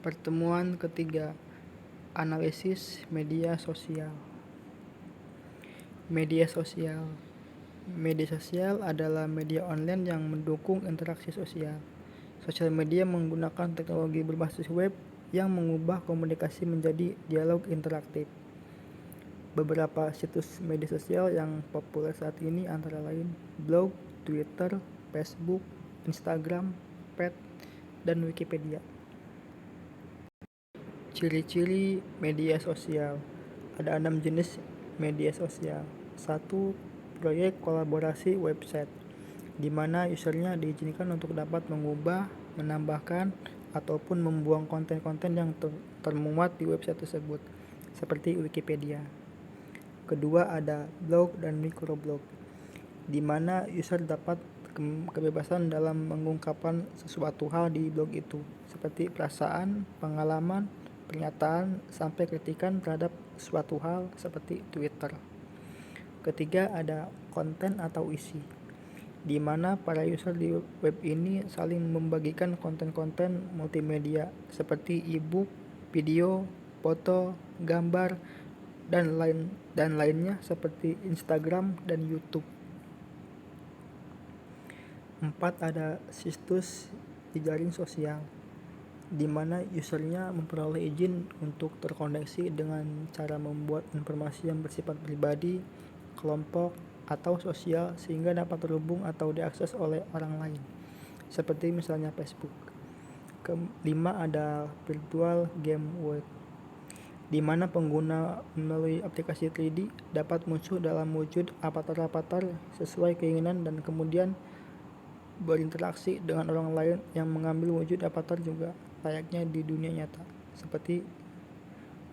Pertemuan ketiga, analisis media sosial. Media sosial. Media sosial adalah media online yang mendukung interaksi sosial. Sosial media menggunakan teknologi berbasis web yang mengubah komunikasi menjadi dialog interaktif. Beberapa situs media sosial yang populer saat ini antara lain blog, Twitter, Facebook, Instagram, Pet, dan Wikipedia. Ciri-ciri media sosial. Ada 6 jenis media sosial. 1. Proyek kolaborasi website, di mana usernya diizinkan untuk dapat mengubah, menambahkan, ataupun membuang konten-konten yang termuat di website tersebut, seperti Wikipedia. Kedua, ada blog dan microblog, di mana user dapat kebebasan dalam mengungkapkan sesuatu hal di blog itu, seperti perasaan, pengalaman, pernyataan, sampai kritikan terhadap suatu hal seperti Twitter. Ketiga, ada konten atau isi, di mana para user di web ini saling membagikan konten-konten multimedia seperti e-book, video, foto, gambar, dan lainnya seperti Instagram dan YouTube. 4. Ada situs jejaring sosial, di mana usernya memperoleh izin untuk terkoneksi dengan cara membuat informasi yang bersifat pribadi, kelompok, atau sosial sehingga dapat terhubung atau diakses oleh orang lain, seperti misalnya Facebook. Kelima, ada virtual game world, di mana pengguna melalui aplikasi 3D dapat muncul dalam wujud avatar-avatar sesuai keinginan dan kemudian berinteraksi dengan orang lain yang mengambil wujud avatar juga layaknya di dunia nyata, seperti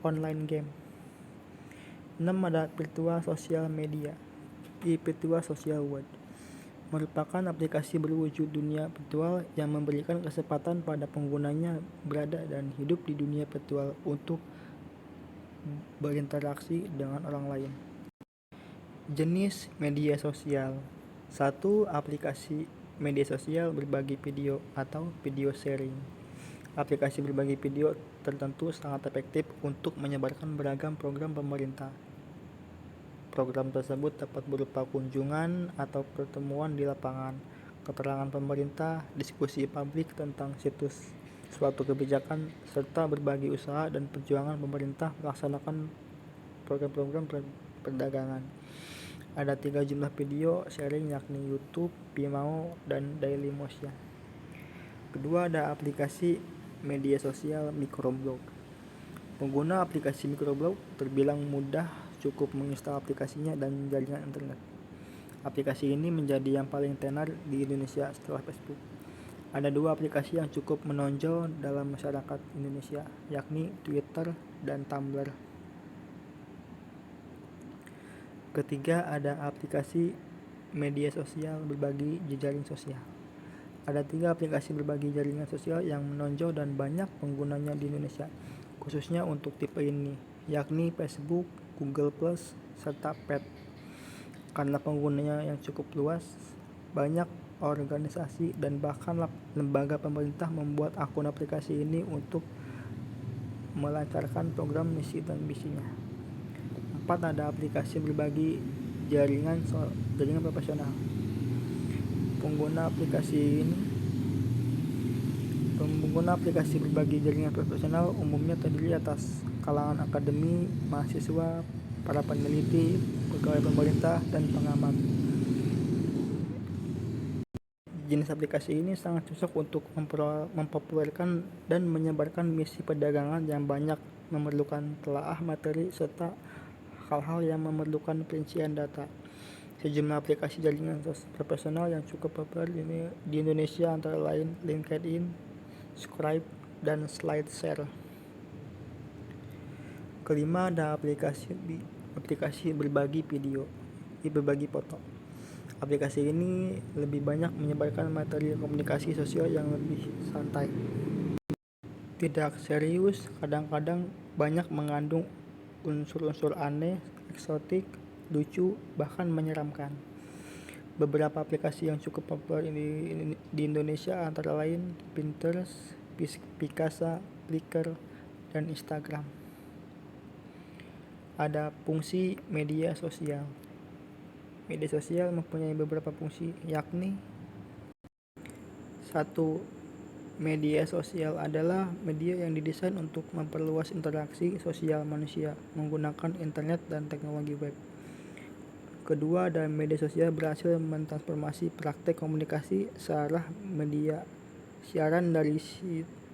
online game. 6. Ada virtual social media, virtual social world, merupakan aplikasi berwujud dunia virtual yang memberikan kesempatan pada penggunanya berada dan hidup di dunia virtual untuk berinteraksi dengan orang lain. Jenis media sosial. 1. Aplikasi media sosial berbagi video atau video sharing. Aplikasi berbagi video tertentu sangat efektif untuk menyebarkan beragam program pemerintah. Program tersebut dapat berupa kunjungan atau pertemuan di lapangan, keterangan pemerintah, diskusi publik tentang suatu kebijakan, serta berbagi usaha dan perjuangan pemerintah melaksanakan program-program perdagangan. Ada 3 jumlah video sharing yakni YouTube, Vimeo, dan Dailymotion. Kedua, ada aplikasi media sosial microblog. Pengguna aplikasi microblog terbilang mudah, cukup menginstal aplikasinya dan jaringan internet. Aplikasi ini menjadi yang paling tenar di Indonesia setelah Facebook. Ada 2 aplikasi yang cukup menonjol dalam masyarakat Indonesia, yakni Twitter dan Tumblr. Ketiga, ada aplikasi media sosial berbagi jejaring sosial. Ada 3 aplikasi berbagi jaringan sosial yang menonjol dan banyak penggunanya di Indonesia, khususnya untuk tipe ini, yakni Facebook, Google+, serta Pet. Karena penggunanya yang cukup luas, banyak organisasi dan bahkan lembaga pemerintah membuat akun aplikasi ini untuk melancarkan program misi dan visinya. 4. Ada aplikasi berbagi jaringan profesional. Pengguna aplikasi berbagi jaringan profesional umumnya terdiri atas kalangan akademi, mahasiswa, para peneliti, pegawai pemerintah, dan pengamat. Jenis aplikasi ini sangat cocok untuk mempopulerkan dan menyebarkan misi perdagangan yang banyak memerlukan telaah materi serta hal-hal yang memerlukan perincian data. Sejumlah aplikasi jaringan profesional yang cukup populer di Indonesia antara lain LinkedIn, Scribe, dan SlideShare. Kelima, ada aplikasi berbagi video, berbagi foto. Aplikasi ini lebih banyak menyebarkan materi komunikasi sosial yang lebih santai, tidak serius, kadang-kadang banyak mengandung unsur-unsur aneh, eksotik, lucu, bahkan menyeramkan. Beberapa aplikasi yang cukup populer di Indonesia antara lain Pinterest, Picasa, Flickr, dan Instagram. Ada fungsi media sosial. Media sosial mempunyai beberapa fungsi, yakni 1. Media sosial adalah media yang didesain untuk memperluas interaksi sosial manusia menggunakan internet dan teknologi web. Kedua, ada media sosial berhasil mentransformasi praktek komunikasi searah media siaran dari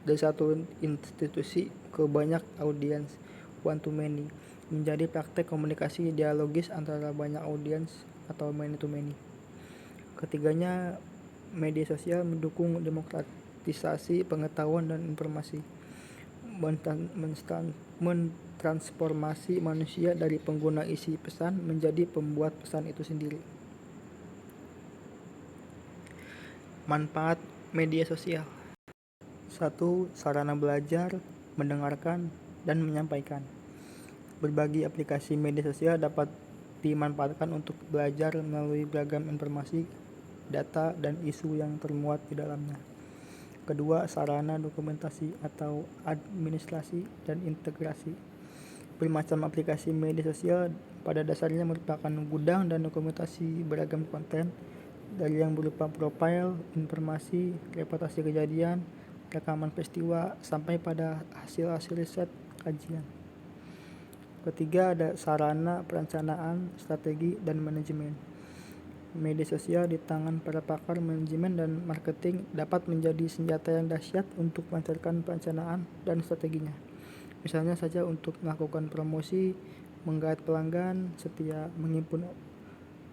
satu institusi ke banyak audiens one to many menjadi praktek komunikasi dialogis antara banyak audiens atau many to many. Ketiganya, media sosial mendukung demokratisasi pengetahuan dan informasi, mentransformasi manusia dari pengguna isi pesan menjadi pembuat pesan itu sendiri. Manfaat media sosial. 1. Sarana belajar, mendengarkan, dan menyampaikan. Berbagai aplikasi media sosial dapat dimanfaatkan untuk belajar melalui beragam informasi, data, dan isu yang termuat di dalamnya. Kedua, sarana dokumentasi atau administrasi dan integrasi. Bermacam aplikasi media sosial pada dasarnya merupakan gudang dan dokumentasi beragam konten, dari yang berupa profil, informasi, reportase kejadian, rekaman peristiwa, sampai pada hasil-hasil riset kajian. Ketiga, ada sarana perencanaan, strategi, dan manajemen. Media sosial di tangan para pakar manajemen dan marketing dapat menjadi senjata yang dahsyat untuk melancarkan perencanaan dan strateginya. Misalnya saja untuk melakukan promosi, menggait pelanggan setia, menghimpun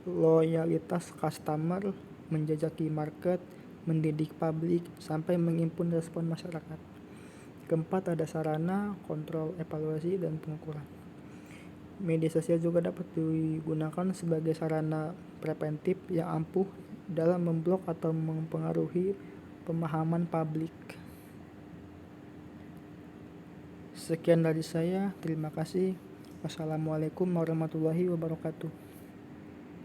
loyalitas customer, menjajaki market, mendidik publik, sampai menghimpun respon masyarakat. Keempat, ada sarana, kontrol, evaluasi, dan pengukuran. Media sosial juga dapat digunakan sebagai sarana preventif yang ampuh dalam memblok atau mempengaruhi pemahaman publik. Sekian dari saya, terima kasih. Wassalamualaikum warahmatullahi wabarakatuh.